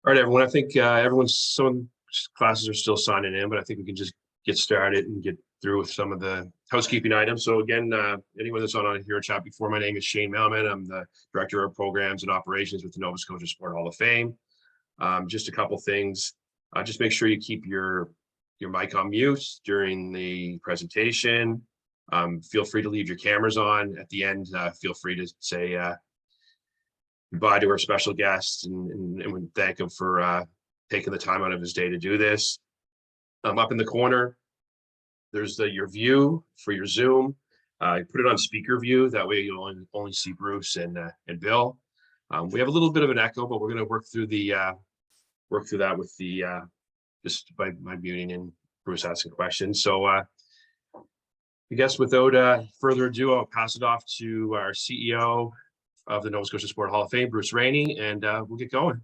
All right, everyone. I think some classes are still signing in, but I think we can just get started and get through with some of the housekeeping items. So again, anyone that's on here chat before, my name is Shane Melman. I'm the Director of Programs and Operations with the Nova Scotia Sport Hall of Fame. Just a couple things. Just make sure you keep your mic on mute during the presentation. Feel free to leave your cameras on. At the end, feel free to say goodbye to our special guest and we thank him for taking the time out of his day to do this. Up in the corner, there's your view for your Zoom. Put it on speaker view. That way you'll only see Bruce and Bill. We have a little bit of an echo, but we're going to work through that with the just by muting and Bruce asking questions. So I guess without further ado, I'll pass it off to our CEO of the Nova Scotia Sport Hall of Fame, Bruce Rainey, and we'll get going.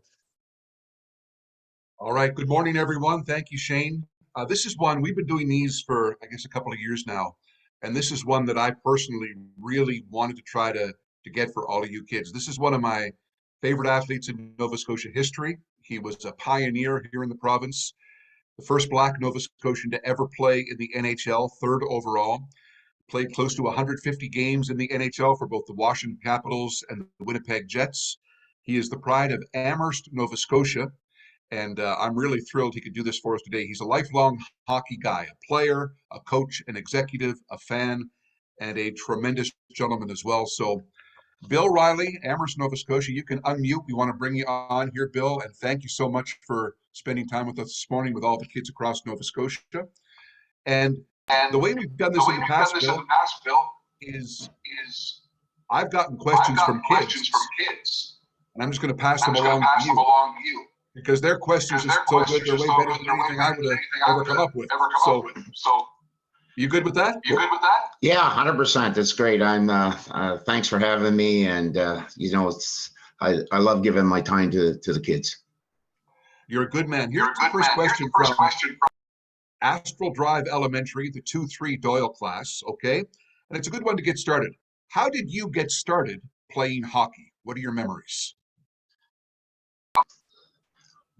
All right. Good morning, everyone. Thank you, Shane. This is one we've been doing these for, I guess, a couple of years now, and this is one that I personally really wanted to try to get for all of you kids. This is one of my favorite athletes in Nova Scotia history. He was a pioneer here in the province, the first Black Nova Scotian to ever play in the NHL, third overall. Played close to 150 games in the NHL for both the Washington Capitals and the Winnipeg Jets. He is the pride of Amherst, Nova Scotia, and I'm really thrilled he could do this for us today. He's a lifelong hockey guy, a player, a coach, an executive, a fan, and a tremendous gentleman as well. So Bill Riley, Amherst, Nova Scotia, you can unmute. We want to bring you on here, Bill, and thank you so much for spending time with us this morning with all the kids across Nova Scotia. And the way we've done this in the past, Bill, is I've gotten questions from kids, and I'm just going to pass them along to you because their questions are so good, they're way better than anything I would have ever come up with. So, you good with that? Yeah, 100%. It's great. I'm. Thanks for having me, and I love giving my time to the kids. You're a good man. Here's the first question from Astral Drive Elementary, the 2-3 Doyle class, okay? And it's a good one to get started. How did you get started playing hockey? What are your memories?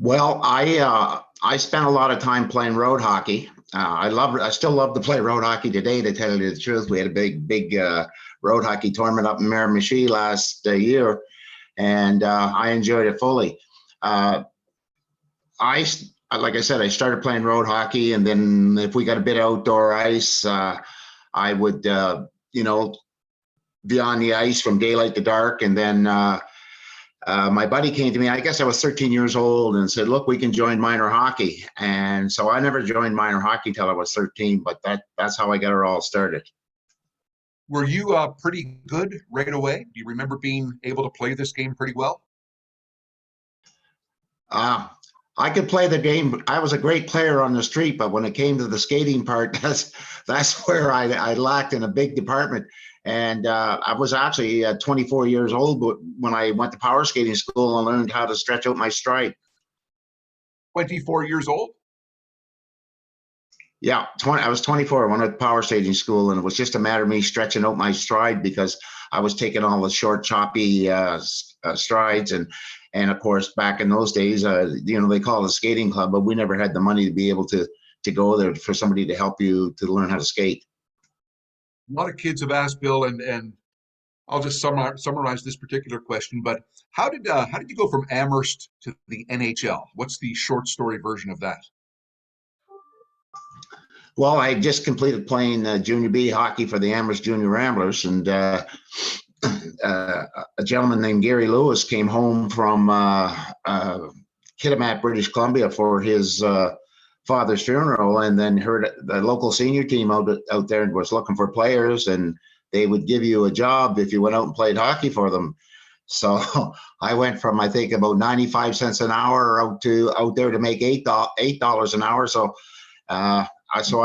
Well, I spent a lot of time playing road hockey. I still love to play road hockey today, to tell you the truth. We had a big road hockey tournament up in Miramichi last year, and I enjoyed it fully. Like I said, I started playing road hockey, and then if we got a bit of outdoor ice, I would, be on the ice from daylight to dark. And then my buddy came to me, I guess I was 13 years old, and said, look, we can join minor hockey. And so I never joined minor hockey till I was 13, but that's how I got it all started. Were you pretty good right away? Do you remember being able to play this game pretty well? I could play the game. I was a great player on the street, but when it came to the skating part, that's where I lacked in a big department. And I was actually 24 years old when I went to power skating school and learned how to stretch out my stride. 24 years old? Yeah, I was 24 when I went to power skating school, and it was just a matter of me stretching out my stride because I was taking all the short, choppy strides. And of course, back in those days, they call it a skating club, but we never had the money to be able to go there for somebody to help you to learn how to skate. A lot of kids have asked Bill, and I'll just summarize this particular question. But how did you go from Amherst to the NHL? What's the short story version of that? Well, I just completed playing junior B hockey for the Amherst Junior Ramblers, and a gentleman named Gary Lewis came home from Kitimat, British Columbia for his father's funeral, and then heard the local senior team out there was looking for players, and they would give you a job if you went out and played hockey for them. So I went from, I think, about 95 cents an hour out there to make $8 an hour. So I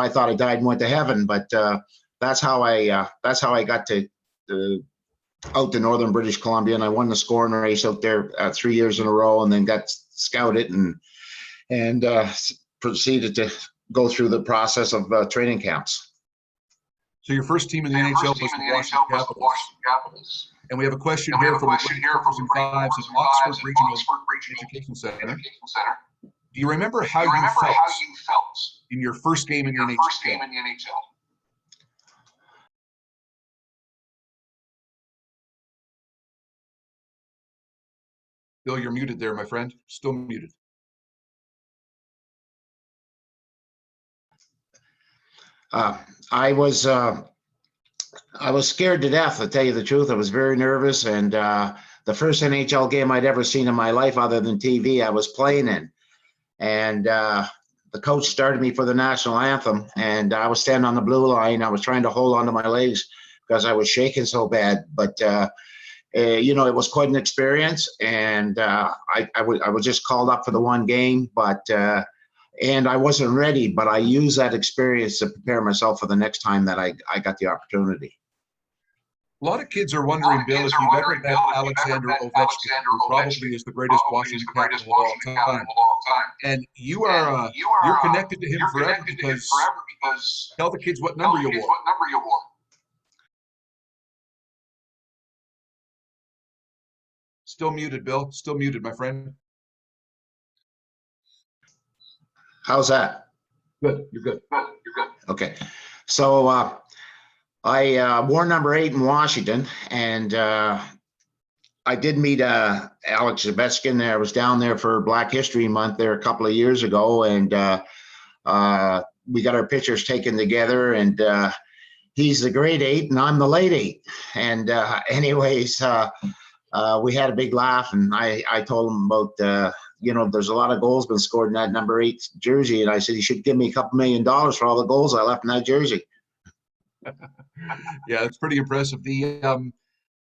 thought I died and went to heaven, but that's how I got to out to northern British Columbia, and I won the scoring race out there 3 years in a row, and then got scouted and proceeded to go through the process of training camps. So your first team in the NHL was the Washington Capitals. And we have a question here from grade 4s and 5s at Oxford Regional Education Center. Do you remember how you felt in your first game in the NHL? Bill, you're muted there, my friend. Still muted. I was scared to death, to tell you the truth. I was very nervous, and the first NHL game I'd ever seen in my life, other than TV, I was playing in, and the coach started me for the national anthem, and I was standing on the blue line. I was trying to hold onto my legs because I was shaking so bad, but it was quite an experience, and I was just called up for the one game, but and I wasn't ready, but I used that experience to prepare myself for the next time that I got the opportunity. A lot of kids are wondering, Bill, if you've ever met Alexander Ovechkin, who probably is the greatest Washington Capital of all time. And you're connected to him forever because tell the kids what number you wore. Still muted, Bill. Still muted, my friend. How's that? Good. You're good. Okay. So I wore number 8 in Washington, and I did meet Alex Ovechkin. I was down there for Black History Month there a couple of years ago, and we got our pictures taken together, and he's the grade 8 and I'm the late 8. And anyways, we had a big laugh, and I told him about, there's a lot of goals been scored in that number 8 jersey. And I said, he should give me a couple $1 million for all the goals I left in that jersey. Yeah, that's pretty impressive. The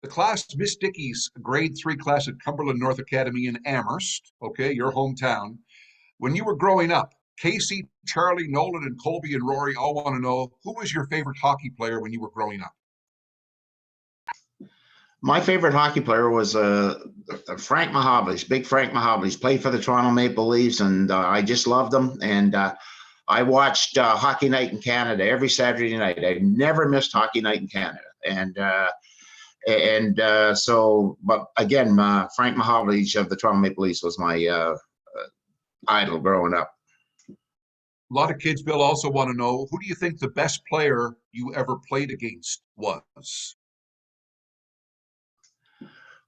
class, Miss Dickey's grade 3 class at Cumberland North Academy in Amherst, okay, your hometown. When you were growing up, Casey, Charlie, Nolan, and Colby and Rory all want to know, who was your favorite hockey player when you were growing up? My favorite hockey player was Frank Mahovlich, big Frank Mahovlich. Played for the Toronto Maple Leafs, and I just loved him. And I watched Hockey Night in Canada every Saturday night. I never missed Hockey Night in Canada. But again, Frank Mahovlich of the Toronto Maple Leafs was my idol growing up. A lot of kids, Bill, also want to know, who do you think the best player you ever played against was?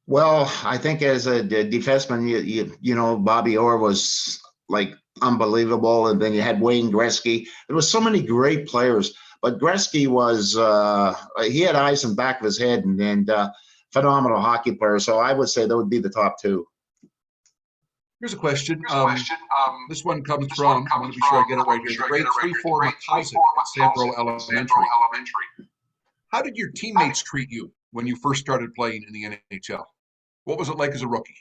Well, I think as a defenseman, Bobby Orr was like unbelievable. And then you had Wayne Gretzky. There was so many great players, but Gretzky was, he had eyes in the back of his head and phenomenal hockey player. So I would say that would be the top 2. Here's a question. This one comes from, I want to be sure I get it right here, the grade 3-4 McIsaac at Sambro Elementary. How did your teammates treat you when you first started playing in the NHL? What was it like as a rookie?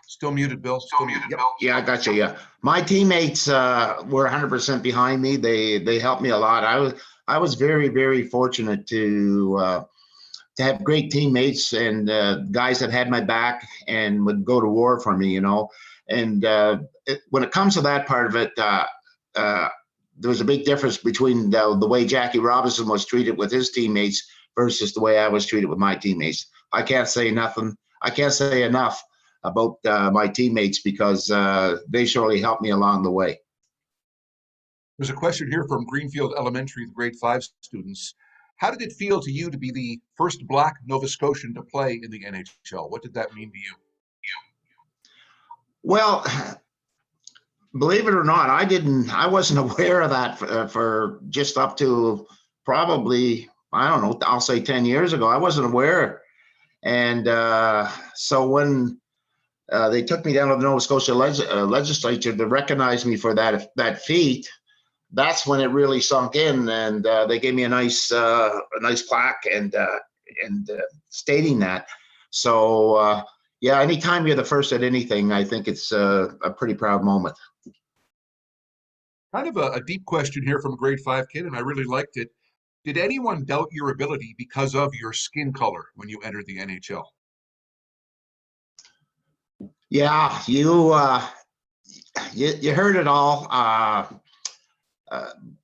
Still muted, Bill. Still muted. Yep. Yeah, I got you. Yeah, my teammates were 100% behind me. They helped me a lot. I was very, very fortunate to have great teammates and guys that had my back and would go to war for me. And when it comes to that part of it, there was a big difference between the way Jackie Robinson was treated with his teammates versus the way I was treated with my teammates. I can't say enough about my teammates because they surely helped me along the way. There's a question here from Greenfield Elementary, the grade 5 students. How did it feel to you to be the first Black Nova Scotian to play in the NHL? What did that mean to you? Well, believe it or not, I wasn't aware of that for just up to probably, I don't know, I'll say 10 years ago. I wasn't aware. And so when they took me down to the Nova Scotia legislature to recognize me for that feat, that's when it really sunk in. And they gave me a nice plaque and stating that. So yeah, anytime you're the first at anything, I think it's a pretty proud moment. Kind of a deep question here from a grade 5 kid, and I really liked it. Did anyone doubt your ability because of your skin color when you entered the NHL? Yeah, you heard it all.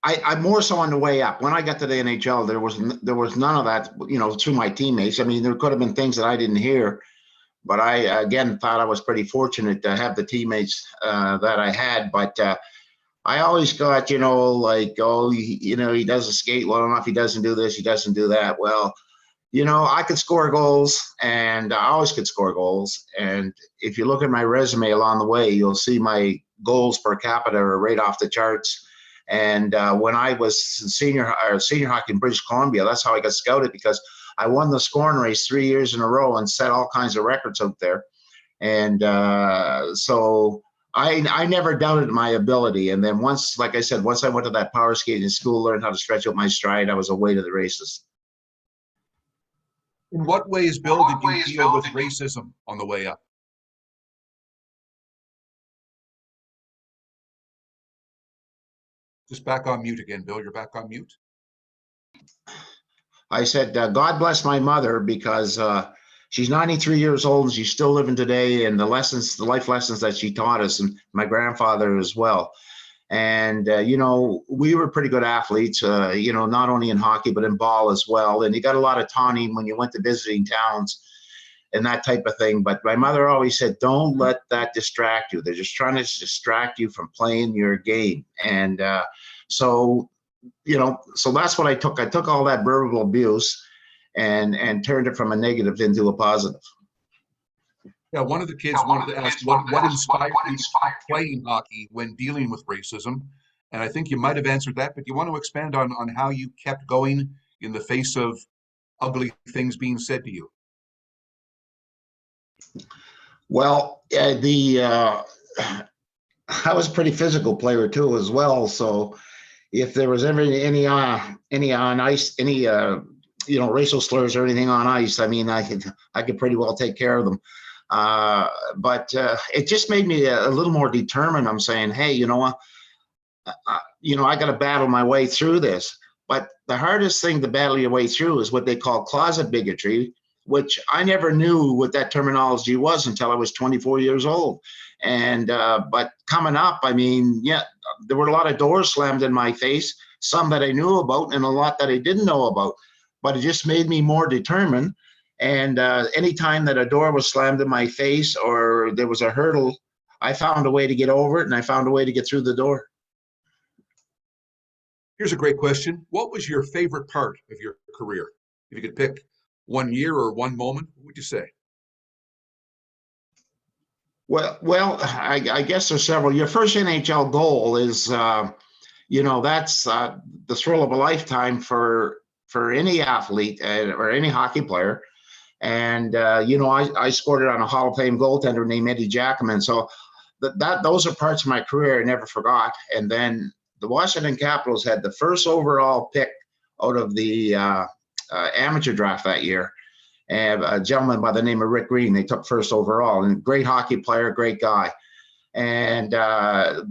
I more so on the way up. When I got to the NHL, there was none of that, through my teammates. I mean, there could have been things that I didn't hear, but I again thought I was pretty fortunate to have the teammates that I had. But I always got, like, oh, he doesn't skate well enough. He doesn't do this. He doesn't do that. Well, I could score goals, and I always could score goals. And if you look at my resume along the way, you'll see my goals per capita are right off the charts. And when I was in senior hockey in British Columbia, that's how I got scouted, because I won the scoring race 3 years in a row and set all kinds of records out there. And so I never doubted my ability. And then once I went to that power skating school, learned how to stretch out my stride, I was away to the races. In what ways, Bill, did you deal with racism on the way up? Just back on mute again, Bill. You're back on mute. I said, God bless my mother, because she's 93 years old and she's still living today. And the life lessons that she taught us, and my grandfather as well. And, we were pretty good athletes, not only in hockey, but in ball as well. And you got a lot of taunting when you went to visiting towns and that type of thing. But my mother always said, don't let that distract you. They're just trying to distract you from playing your game. And so that's what I took. I took all that verbal abuse and turned it from a negative into a positive. Yeah, one of the kids wanted to ask what inspired you playing hockey when dealing with racism. And I think you might have answered that, but you want to expand on how you kept going in the face of ugly things being said to you? Well, I was a pretty physical player too, as well. So if there was ever any on ice, racial slurs or anything on ice, I mean, I could pretty well take care of them. But it just made me a little more determined. I'm saying, hey, you know what? I got to battle my way through this. But the hardest thing to battle your way through is what they call closet bigotry, which I never knew what that terminology was until I was 24 years old. And but coming up, I mean, yeah, there were a lot of doors slammed in my face, some that I knew about and a lot that I didn't know about. But it just made me more determined. And anytime that a door was slammed in my face or there was a hurdle, I found a way to get over it, and I found a way to get through the door. Here's a great question. What was your favorite part of your career? If you could pick one year or one moment, what would you say? Well, I guess there's several. Your first NHL goal is, that's the thrill of a lifetime for any athlete or any hockey player. And, I scored it on a Hall of Fame goaltender named Eddie Jackman. So those are parts of my career I never forgot. And then the Washington Capitals had the first overall pick out of the amateur draft that year. And a gentleman by the name of Rick Green, they took first overall, and great hockey player, great guy. And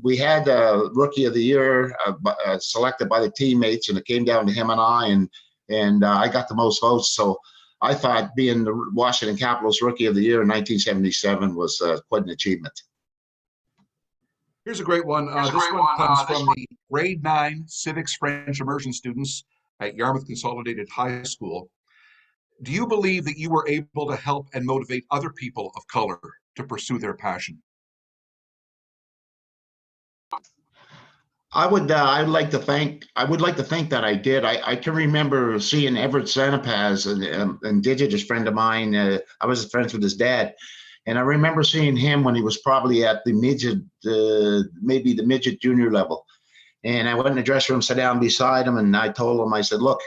we had a Rookie of the Year selected by the teammates, and it came down to him and I, and I got the most votes. So I thought being the Washington Capitals Rookie of the Year in 1977 was quite an achievement. Here's a great one. This one comes from the grade 9 civics French immersion students at Yarmouth Consolidated High School. Do you believe that you were able to help and motivate other people of color to pursue their passion? I would like to think that I did. I can remember seeing Everett Sanapaz, an indigenous friend of mine. I was friends with his dad, and I remember seeing him when he was probably at the midget, maybe the midget junior level. And I went in the dressing room, sat down beside him, and I told him, I said, look,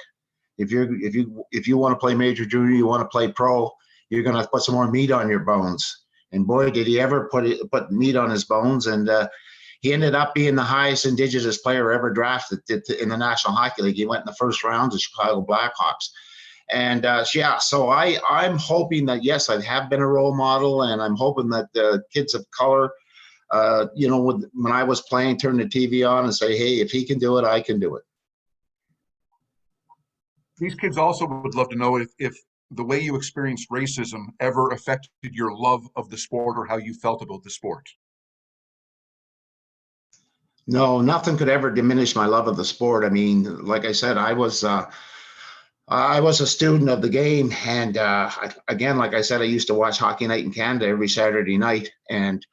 if you want to play major junior, you want to play pro, you're going to put some more meat on your bones. And boy, did he ever put meat on his bones. And he ended up being the highest indigenous player ever drafted in the National Hockey League. He went in the first round to Chicago Blackhawks. And so I'm hoping that, yes, I have been a role model, and I'm hoping that the kids of color, when I was playing, turn the TV on and say, hey, if he can do it, I can do it. These kids also would love to know if the way you experienced racism ever affected your love of the sport or how you felt about the sport. No, nothing could ever diminish my love of the sport. I mean, like I said, I was a student of the game, and again, like I said, I used to watch Hockey Night in Canada every Saturday night, and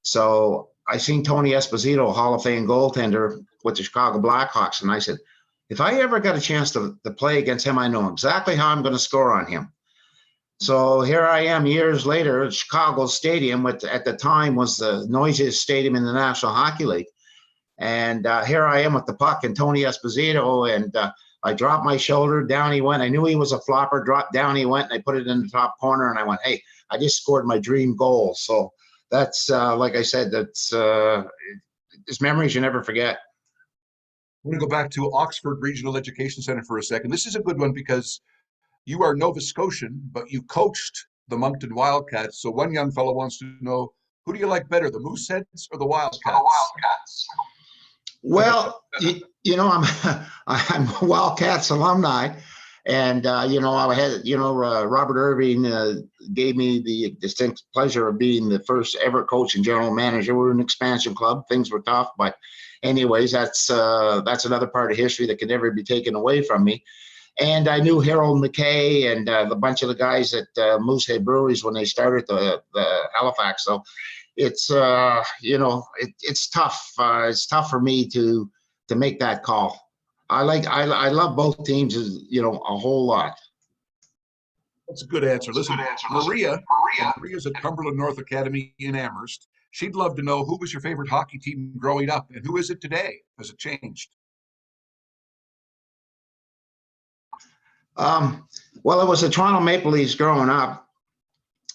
so I seen Tony Esposito, Hall of Fame goaltender with the Chicago Blackhawks, and I said, if I ever got a chance to play against him, I know exactly how I'm going to score on him. So here I am years later at Chicago Stadium, which at the time was the noisiest stadium in the National Hockey League. And here I am with the puck and Tony Esposito, and I dropped my shoulder, down he went. I knew he was a flopper, dropped down he went, and I put it in the top corner, and I went, hey, I just scored my dream goal. So that's, like I said, that's it's memories you never forget. I'm going to go back to Oxford Regional Education Center for a second. This is a good one because you are Nova Scotian, but you coached the Moncton Wildcats. So one young fellow wants to know, who do you like better, the Mooseheads or the Wildcats? Well, you know, I'm a Wildcats alumni, and you know, I had, you know, Robert Irving gave me the distinct pleasure of being the first ever coach and general manager. We were an expansion club; things were tough, but anyways, that's another part of history that can never be taken away from me. And I knew Harold McKay and a bunch of the guys at Moosehead Breweries when they started the Halifax. So it's you know, it's tough. It's tough for me to make that call. I love both teams, you know, a whole lot. That's a good answer. Listen, Maria's at Cumberland North Academy in Amherst. She'd love to know, who was your favorite hockey team growing up, and who is it today? Has it changed? Well, it was the Toronto Maple Leafs growing up,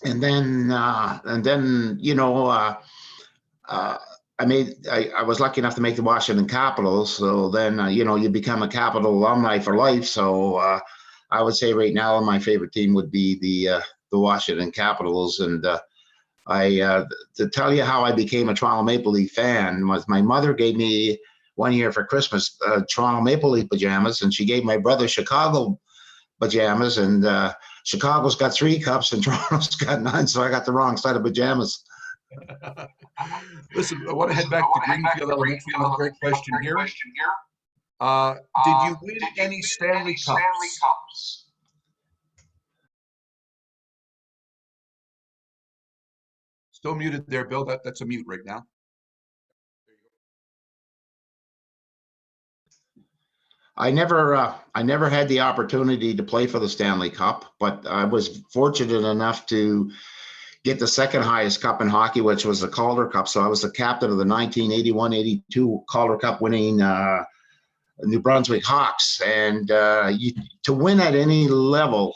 and then you know, I was lucky enough to make the Washington Capitals. So then you know, you become a Capital alumni for life. So I would say right now my favorite team would be the Washington Capitals. And to tell you how I became a Toronto Maple Leaf fan was my mother gave me one year for Christmas Toronto Maple Leaf pajamas, and she gave my brother Chicago pajamas, and Chicago's got 3 cups and Toronto's got none, so I got the wrong side of pajamas. Listen, I want to head back to Greenfield Elementary. One great question here. Did you win any Stanley Cups? Still muted there, Bill. That's a mute right now. I never had the opportunity to play for the Stanley Cup, but I was fortunate enough to get the second highest cup in hockey, which was the Calder Cup. So I was the captain of the 1981-82 Calder Cup winning New Brunswick Hawks. And to win at any level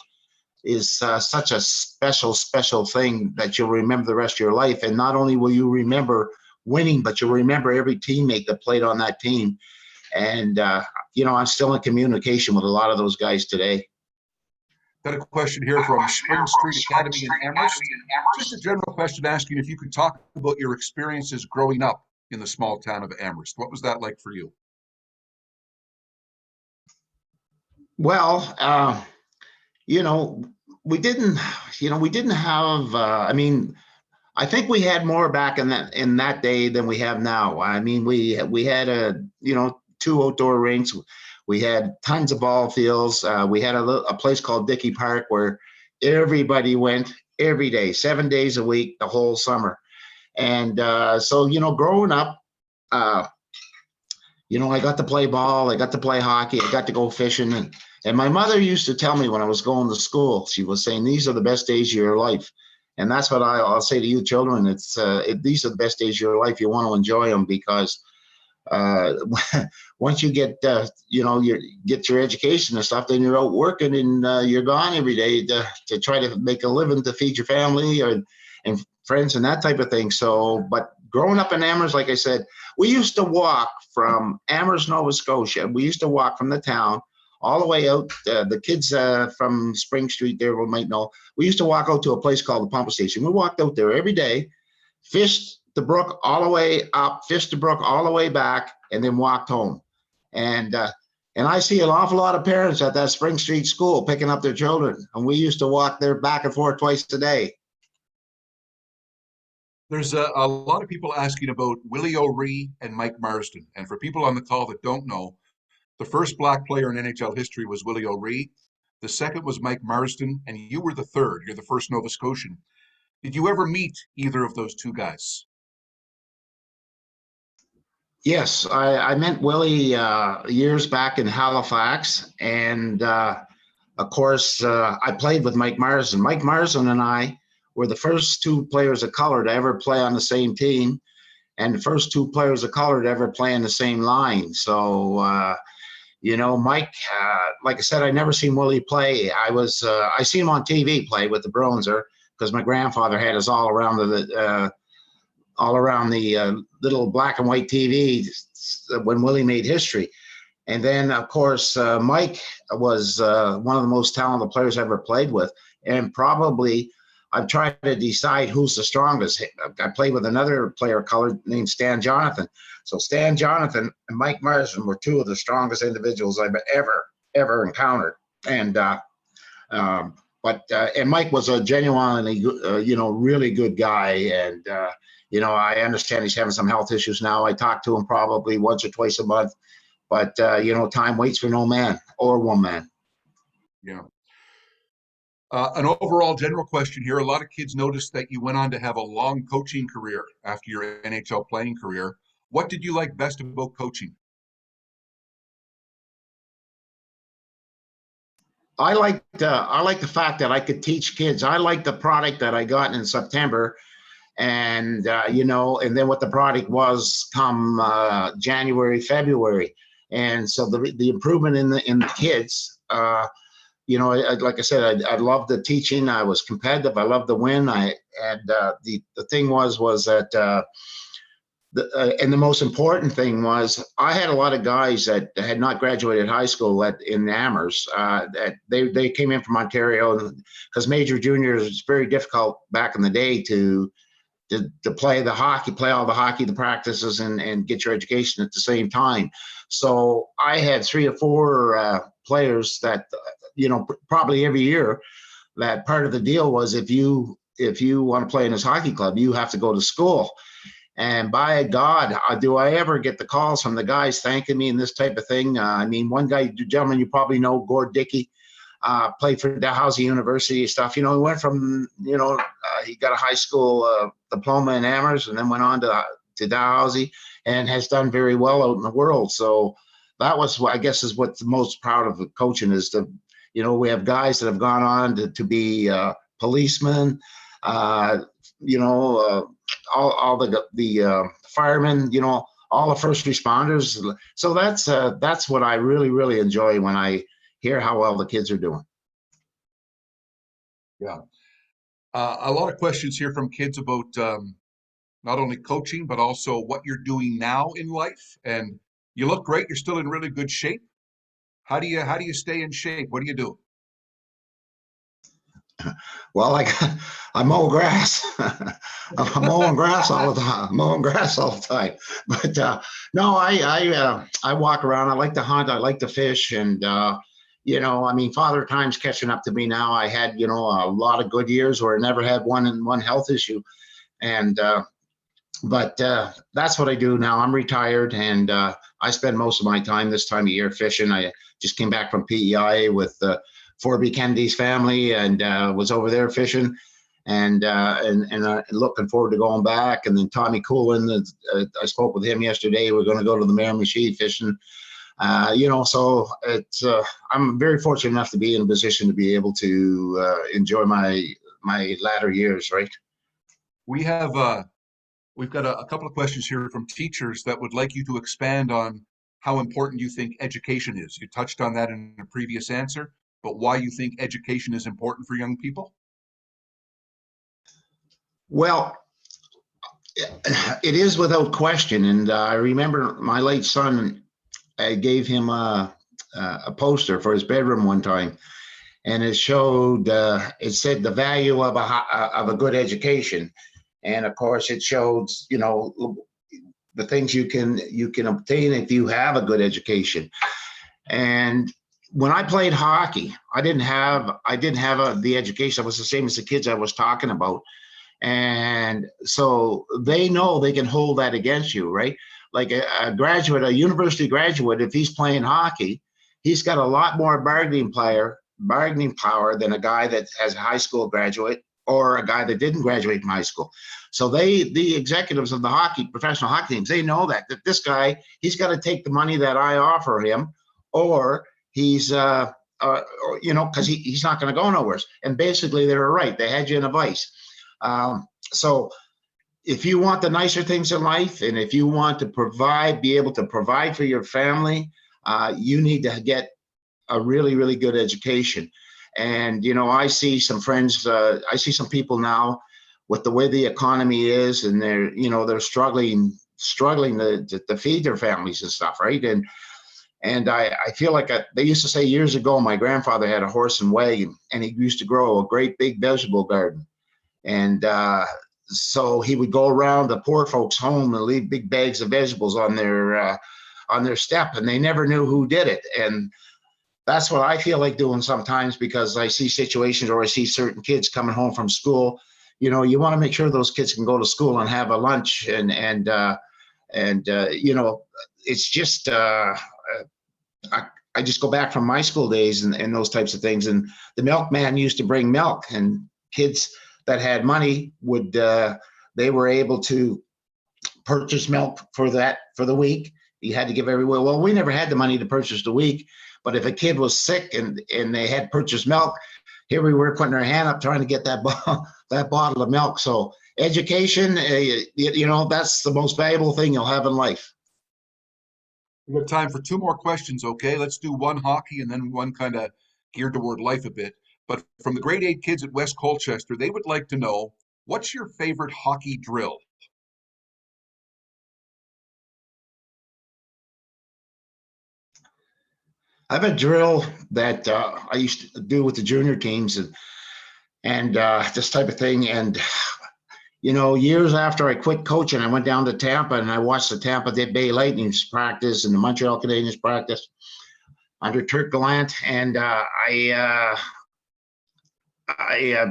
is such a special thing that you'll remember the rest of your life. And not only will you remember winning, but you'll remember every teammate that played on that team. And, you know, I'm still in communication with a lot of those guys today. Got a question here from Spring Street Academy in Amherst. Just a general question asking if you could talk about your experiences growing up in the small town of Amherst. What was that like for you? Well, you know, we didn't have, I mean, I think we had more back in that day than we have now. I mean, we had you know, 2 outdoor rinks. We had tons of ball fields. We had a place called Dickey Park where everybody went every day, 7 days a week, the whole summer. And so, you know, growing up, you know, I got to play ball, I got to play hockey, I got to go fishing. And my mother used to tell me when I was going to school, she was saying, these are the best days of your life. And that's what I'll say to you children. These are the best days of your life. You want to enjoy them because once you get, you know, get your education and stuff, then you're out working and you're gone every day to try to make a living to feed your family and friends and that type of thing. So, but growing up in Amherst, like I said, we used to walk from Amherst, Nova Scotia. We used to walk from the town all the way out. The kids from Spring Street there might know. We used to walk out to a place called the Pump Station. We walked out there every day, fished the brook all the way up, fished the brook all the way back, and then walked home. And I see an awful lot of parents at that Spring Street school picking up their children. And we used to walk there back and forth twice a day. There's a lot of people asking about Willie O'Ree and Mike Marsden. And for people on the call that don't know, the first black player in NHL history was Willie O'Ree. The second was Mike Marsden, and you were the third. You're the first Nova Scotian. Did you ever meet either of those two guys? Yes, I met Willie years back in Halifax, and of course, I played with Mike Marsden. Mike Marsden and I were the first two players of color to ever play on the same team, and the first two players of color to ever play in the same line. So, Mike, like I said, I never seen Willie play. I seen him on TV play with the Bronzer because my grandfather had us all around the little black and white TV when Willie made history. And then, of course, Mike was one of the most talented players I ever played with. And probably I've tried to decide who's the strongest. I played with another player of color named Stan Jonathan. So Stan Jonathan and Mike Marsden were two of the strongest individuals I've ever encountered. And and Mike was a genuinely, really good guy. And, I understand he's having some health issues now. I talk to him probably once or twice a month. But, time waits for no man or woman. Yeah. An overall general question here. A lot of kids noticed that you went on to have a long coaching career after your NHL playing career. What did you like best about coaching? I liked the fact that I could teach kids. I liked the product that I got in September, and and then what the product was come January, February, and so the improvement in the kids. Like I said, I loved the teaching. I was competitive. I loved the win. The thing was that. And the most important thing was I had a lot of guys that had not graduated high school in Amherst. That they came in from Ontario because major juniors it's very difficult back in the day to play the hockey, play all the hockey, the practices, and get your education at the same time. So I had 3 or 4 players that probably every year. That part of the deal was if you want to play in this hockey club, you have to go to school. And by God, do I ever get the calls from the guys thanking me and this type of thing. One guy, gentleman, you probably know, Gord Dickey, played for Dalhousie University and stuff. He went from, he got a high school diploma in Amherst and then went on to Dalhousie and has done very well out in the world. So that was, I guess, is what's most proud of the coaching is we have guys that have gone on to be policemen, all the firemen, all the first responders. So that's what I really, really enjoy when I hear how well the kids are doing. Yeah. A lot of questions here from kids about not only coaching, but also what you're doing now in life. And you look great. You're still in really good shape. How do you stay in shape? What do you do? Well, I mow grass. I'm mowing grass all the time. But no, I walk around. I like to hunt. I like to fish. And, Father Time's catching up to me now. I had, a lot of good years where I never had one health issue. And, but that's what I do now. I'm retired and I spend most of my time this time of year fishing. I just came back from PEI with Forby Kennedy's family and was over there fishing and looking forward to going back. And then Tommy Coolin, I spoke with him yesterday. We're going to go to the Miramichi fishing. So it's I'm very fortunate enough to be in a position to be able to enjoy my latter years. Right. We've got a couple of questions here from teachers that would like you to expand on how important you think education is. You touched on that in a previous answer, but why you think education is important for young people? Well, it is without question. And I remember my late son, I gave him a poster for his bedroom one time, and it showed, it said the value of a good education. And of course it showed, the things you can obtain if you have a good education. And when I played hockey, I didn't have the education. I was the same as the kids I was talking about. And so they know they can hold that against you, right? Like a graduate, a university graduate, if he's playing hockey, he's got a lot more bargaining power than a guy that has a high school graduate or a guy that didn't graduate from high school. So the executives of the professional hockey teams, they know that this guy, he's got to take the money that I offer him, or he's, because he's not going to go nowhere. And basically, they were right. They had you in a vice. So if you want the nicer things in life, and if you want to be able to provide for your family, you need to get a really, really good education. And, I see some friends, I see some people now with the way the economy is, and they're struggling to feed their families and stuff, right? And I feel like they used to say years ago, my grandfather had a horse and wagon, and he used to grow a great big vegetable garden. And so he would go around the poor folks' home and leave big bags of vegetables on their step, and they never knew who did it. And that's what I feel like doing sometimes, because I see situations, or I see certain kids coming home from school. You want to make sure those kids can go to school and have a lunch, and it's just I just go back from my school days and those types of things. And the milkman used to bring milk, and kids that had money they were able to purchase milk for the week. You had to give everywhere. Well, we never had the money to purchase the week, but if a kid was sick and they had purchased milk, here we were putting our hand up trying to get that bottle of milk. So education, that's the most valuable thing you'll have in life. We have time for two more questions, okay? Let's do one hockey and then one kind of geared toward life a bit. But from the grade 8 kids at West Colchester, they would like to know, what's your favorite hockey drill? I have a drill that I used to do with the junior teams and this type of thing. And, years after I quit coaching, I went down to Tampa and I watched the Tampa Bay Lightning's practice and the Montreal Canadiens practice under Turk Gallant. And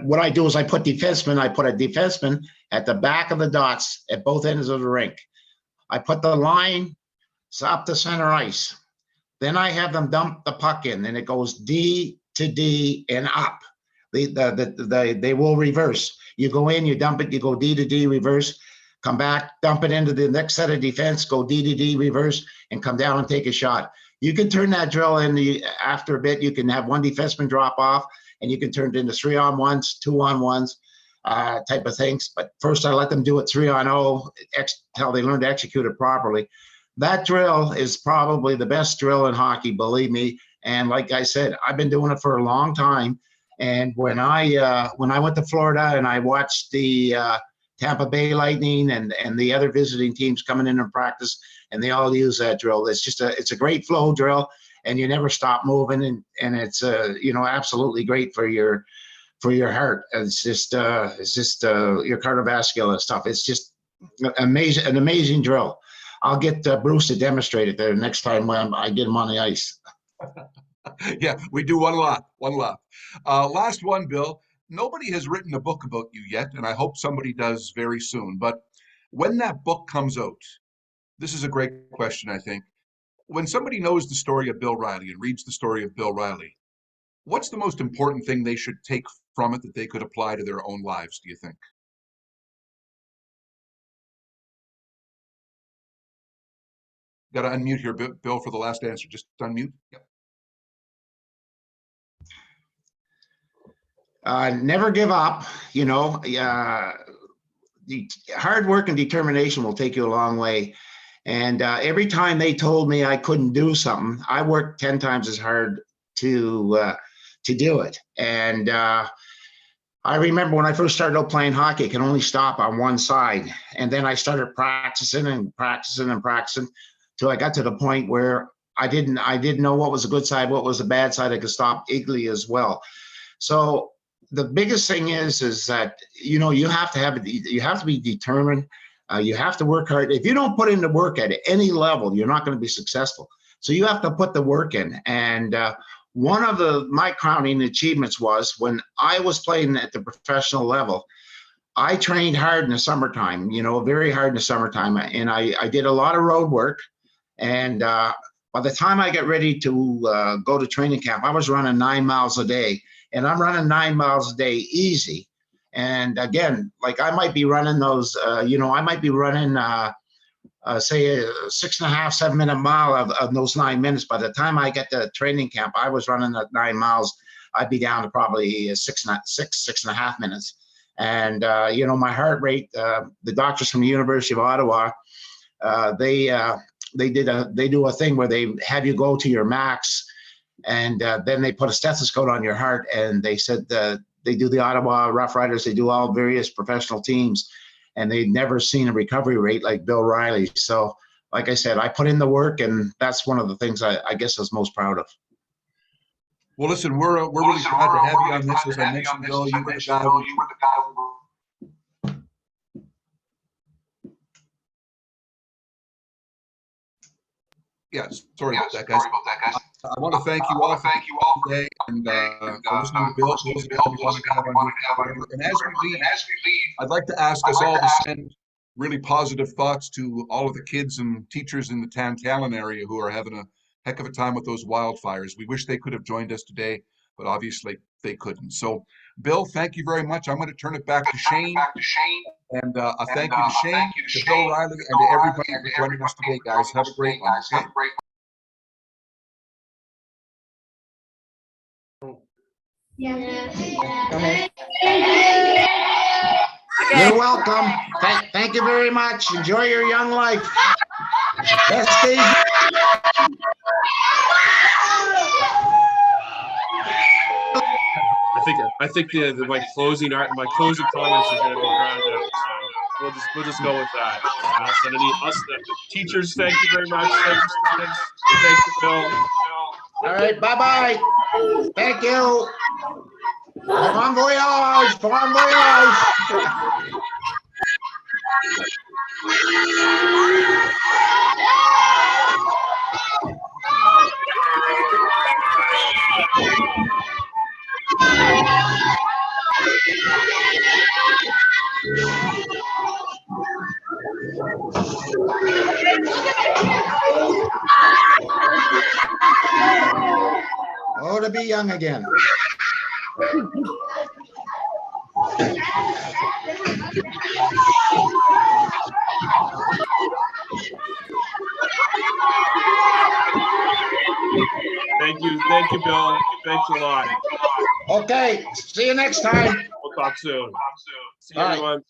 what I do is I put a defenseman at the back of the dots at both ends of the rink. I put the line up the center ice. Then I have them dump the puck in, and it goes D to D and up. They will reverse. You go in, you dump it, you go D to D, reverse, come back, dump it into the next set of defense, go D to D, reverse, and come down and take a shot. You can turn that drill after a bit. You can have one defenseman drop off, and you can turn it into 3-on-1s, 2-on-1s type of things. But first, I let them do it 3-on-0 until they learn to execute it properly. That drill is probably the best drill in hockey, believe me. And like I said, I've been doing it for a long time. And when I went to Florida and I watched the Tampa Bay Lightning and the other visiting teams coming in and practice, and they all use that drill. It's a great flow drill, and you never stop moving, and it's absolutely great for your heart. It's just your cardiovascular stuff. It's just an amazing drill. I'll get Bruce to demonstrate it there next time when I get him on the ice. Yeah, we do one lap. Last one, Bill. Nobody has written a book about you yet, and I hope somebody does very soon. But when that book comes out, this is a great question, I think. When somebody knows the story of Bill Riley and reads the story of Bill Riley, what's the most important thing they should take from it that they could apply to their own lives, do you think? Got to unmute here, Bill, for the last answer. Just unmute. Yep. Never give up. The hard work and determination will take you a long way. And every time they told me I couldn't do something, I worked 10 times as hard to do it. And I remember when I first started out playing hockey, I could only stop on one side. And then I started practicing till I got to the point where I didn't know what was a good side, what was a bad side. I could stop equally as well. So the biggest thing is that, you have to be determined. You have to work hard. If you don't put in the work at any level, you're not going to be successful. So you have to put the work in. And one of my crowning achievements was when I was playing at the professional level, I trained hard in the summertime, very hard in the summertime. And I did a lot of road work. And by the time I get ready to go to training camp, I was running 9 miles a day. And I'm running 9 miles a day easy. And again, like I might be running those, I might be running, say, a 6.5, 7 minute mile of those 9 minutes. By the time I get to training camp, I was running at 9 miles. I'd be down to probably 6.5 minutes. And, my heart rate, the doctors from the University of Ottawa, they do a thing where they have you go to your max, and then they put a stethoscope on your heart, and they said they do the Ottawa Rough Riders, they do all various professional teams, and they'd never seen a recovery rate like Bill Riley. So, like I said, I put in the work, and that's one of the things I guess I was most proud of. Well, listen, we're really glad to have you on this. As I mentioned, Bill, you were the guy Yeah, sorry about that, guys. I want to thank you all today, and for listening to Bill. Bill's the guy we wanted to have on here. And as we leave, I'd like to ask us all to send really positive thoughts to all of the kids and teachers in the Tantallon area who are having a heck of a time with those wildfires. We wish they could have joined us today, but obviously they couldn't. So, Bill, thank you very much. I'm going to turn it back to Shane. And a thank you to Shane, to Bill Riley, and to everybody for joining us today, guys. Have a great one. Okay? You're welcome. Thank you very much. Enjoy your young life. Best days. I think my closing comments are going to be rounded up. So we'll just go with that. Teachers, thank you very much. Thank you, students. Thank you, Bill. All right. Bye-bye. Thank you. Bon voyage. Bon voyage. Oh, to be young again. Thank you, Bill. Thanks a lot. Okay, see you next time. We'll talk soon. See you, Bye. everyone.